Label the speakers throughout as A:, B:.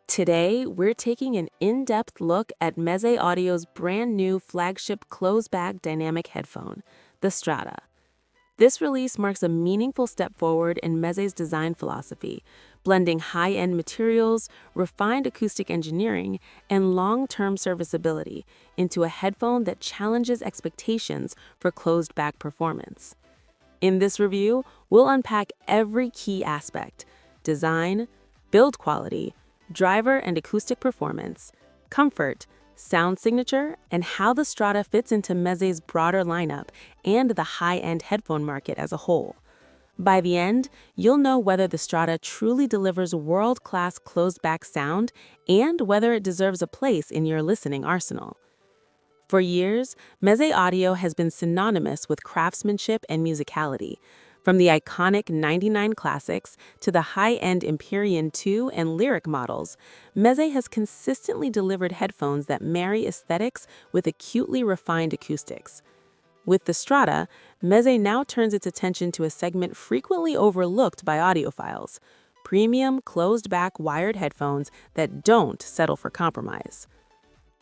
A: Today, we're taking an in-depth look at Meze Audio's brand new flagship closed-back dynamic headphone, the Strata. This release marks a meaningful step forward in Meze's design philosophy, blending high-end materials, refined acoustic engineering, and long-term serviceability into a headphone that challenges expectations for closed-back performance. In this review, we'll unpack every key aspect: design, build quality, driver and acoustic performance, comfort, sound signature, and how the Strata fits into Meze's broader lineup and the high-end headphone market as a whole. By the end, you'll know whether the Strata truly delivers world-class closed-back sound and whether it deserves a place in your listening arsenal. For years, Meze Audio has been synonymous with craftsmanship and musicality. From the iconic 99 Classics to the high-end Empyrean 2 and Lyric models, Meze has consistently delivered headphones that marry aesthetics with acutely refined acoustics. With the Strata, Meze now turns its attention to a segment frequently overlooked by audiophiles: premium, closed-back wired headphones that don't settle for compromise.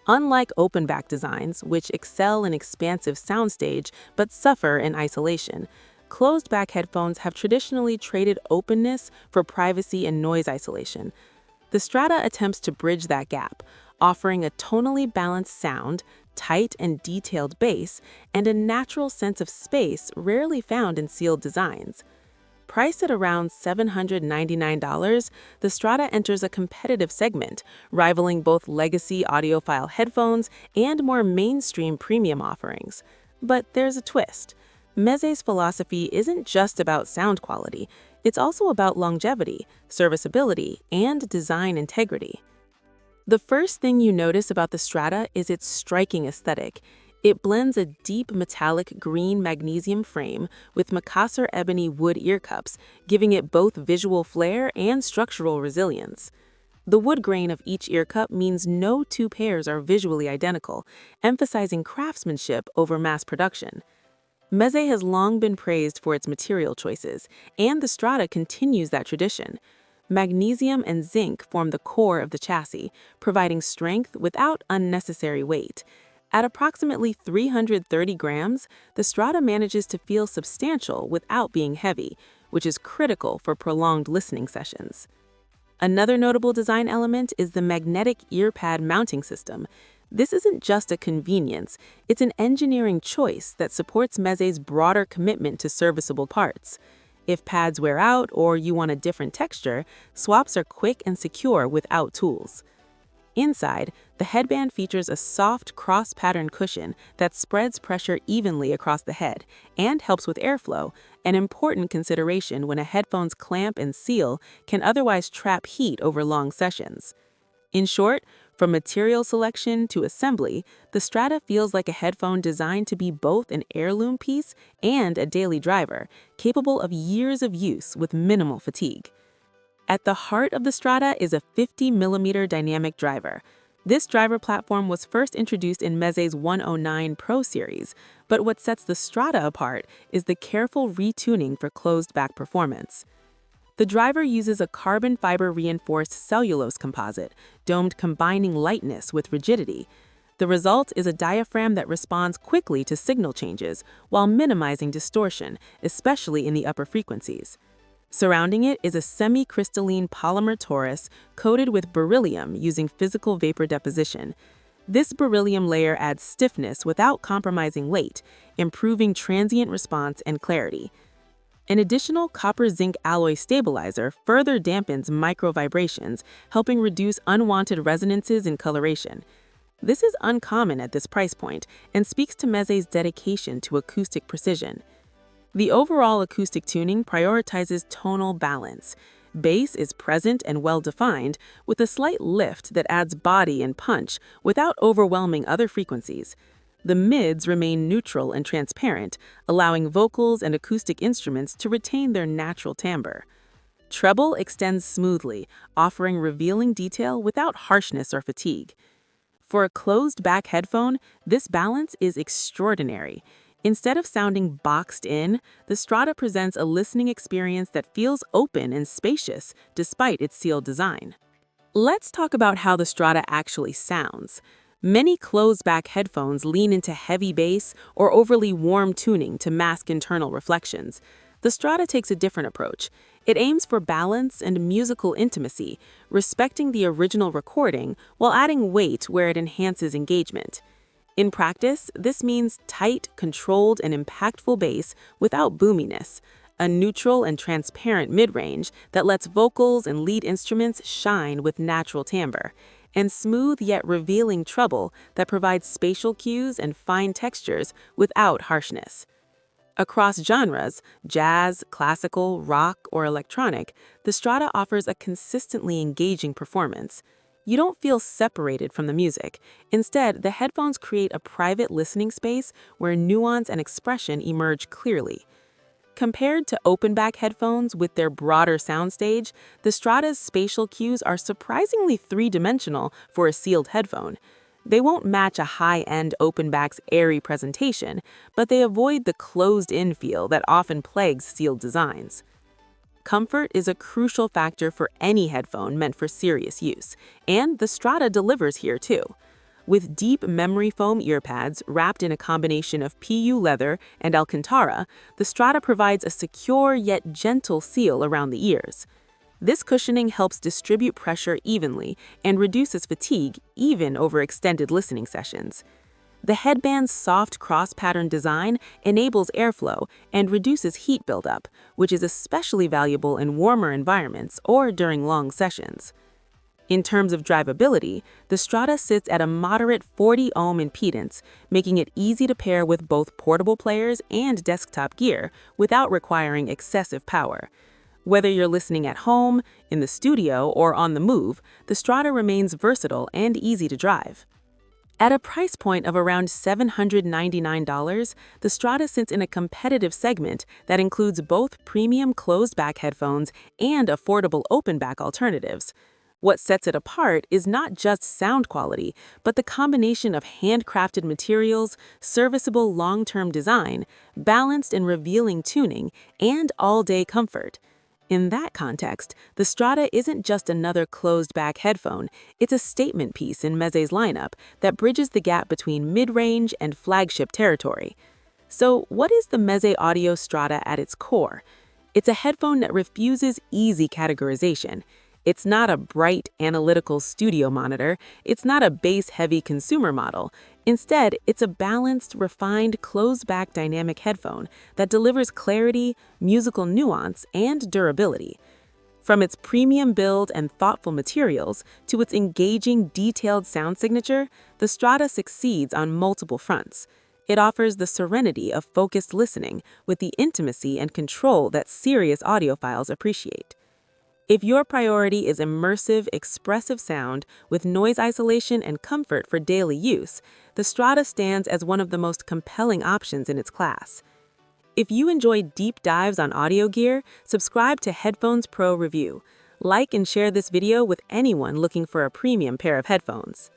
A: Unlike open-back designs, which excel in expansive soundstage but suffer in isolation, closed-back headphones have traditionally traded openness for privacy and noise isolation. The Strata attempts to bridge that gap, offering a tonally balanced sound, tight and detailed bass, and a natural sense of space rarely found in sealed designs. Priced at around $799, the Strata enters a competitive segment, rivaling both legacy audiophile headphones and more mainstream premium offerings. But there's a twist. Meze's philosophy isn't just about sound quality, it's also about longevity, serviceability, and design integrity. The first thing you notice about the Strata is its striking aesthetic. It blends a deep metallic green magnesium frame with Macassar ebony wood earcups, giving it both visual flair and structural resilience. The wood grain of each earcup means no two pairs are visually identical, emphasizing craftsmanship over mass production. Meze has long been praised for its material choices, and the Strata continues that tradition. Magnesium and zinc form the core of the chassis, providing strength without unnecessary weight. At approximately 330 grams, the Strata manages to feel substantial without being heavy, which is critical for prolonged listening sessions. Another notable design element is the magnetic ear pad mounting system. This isn't just a convenience, it's an engineering choice that supports Meze's broader commitment to serviceable parts. If pads wear out or you want a different texture, swaps are quick and secure without tools. Inside, the headband features a soft cross-pattern cushion that spreads pressure evenly across the head and helps with airflow, an important consideration when a headphone's clamp and seal can otherwise trap heat over long sessions. In short, from material selection to assembly, the Strata feels like a headphone designed to be both an heirloom piece and a daily driver, capable of years of use with minimal fatigue. At the heart of the Strata is a 50mm dynamic driver. This driver platform was first introduced in Meze's 109 Pro series, but what sets the Strata apart is the careful retuning for closed-back performance. The driver uses a carbon fiber reinforced cellulose composite, domed combining lightness with rigidity. The result is a diaphragm that responds quickly to signal changes while minimizing distortion, especially in the upper frequencies. Surrounding it is a semi-crystalline polymer torus coated with beryllium using physical vapor deposition. This beryllium layer adds stiffness without compromising weight, improving transient response and clarity. An additional copper-zinc alloy stabilizer further dampens micro-vibrations, helping reduce unwanted resonances in coloration. This is uncommon at this price point and speaks to Meze's dedication to acoustic precision. The overall acoustic tuning prioritizes tonal balance. Bass is present and well-defined, with a slight lift that adds body and punch without overwhelming other frequencies. The mids remain neutral and transparent, allowing vocals and acoustic instruments to retain their natural timbre. Treble extends smoothly, offering revealing detail without harshness or fatigue. For a closed-back headphone, this balance is extraordinary. Instead of sounding boxed in, the Strata presents a listening experience that feels open and spacious despite its sealed design. Let's talk about how the Strata actually sounds. Many closed-back headphones lean into heavy bass or overly warm tuning to mask internal reflections. The Strata takes a different approach. It aims for balance and musical intimacy, respecting the original recording while adding weight where it enhances engagement. In practice, this means tight, controlled, and impactful bass without boominess, a neutral and transparent mid-range that lets vocals and lead instruments shine with natural timbre, and smooth yet revealing treble that provides spatial cues and fine textures without harshness. Across genres, jazz, classical, rock, or electronic, the Strata offers a consistently engaging performance. You don't feel separated from the music. Instead, the headphones create a private listening space where nuance and expression emerge clearly. Compared to open-back headphones with their broader soundstage, the Strata's spatial cues are surprisingly three-dimensional for a sealed headphone. They won't match a high-end open-back's airy presentation, but they avoid the closed-in feel that often plagues sealed designs. Comfort is a crucial factor for any headphone meant for serious use, and the Strata delivers here too. With deep memory foam earpads wrapped in a combination of PU leather and Alcantara, the Strata provides a secure yet gentle seal around the ears. This cushioning helps distribute pressure evenly and reduces fatigue even over extended listening sessions. The headband's soft cross-pattern design enables airflow and reduces heat buildup, which is especially valuable in warmer environments or during long sessions. In terms of drivability, the Strata sits at a moderate 40-ohm impedance, making it easy to pair with both portable players and desktop gear without requiring excessive power. Whether you're listening at home, in the studio, or on the move, the Strata remains versatile and easy to drive. At a price point of around $799, the Strata sits in a competitive segment that includes both premium closed-back headphones and affordable open-back alternatives. What sets it apart is not just sound quality, but the combination of handcrafted materials, serviceable long-term design, balanced and revealing tuning, and all-day comfort. In that context, the Strata isn't just another closed-back headphone, it's a statement piece in Meze's lineup that bridges the gap between mid-range and flagship territory. So, what is the Meze Audio Strata at its core? It's a headphone that refuses easy categorization. It's not a bright, analytical studio monitor. It's not a bass-heavy consumer model. Instead, it's a balanced, refined, closed-back dynamic headphone that delivers clarity, musical nuance, and durability. From its premium build and thoughtful materials to its engaging, detailed sound signature, the Strata succeeds on multiple fronts. It offers the serenity of focused listening with the intimacy and control that serious audiophiles appreciate. If your priority is immersive, expressive sound with noise isolation and comfort for daily use, the Strata stands as one of the most compelling options in its class. If you enjoy deep dives on audio gear, subscribe to Headphones Pro Review. Like and share this video with anyone looking for a premium pair of headphones.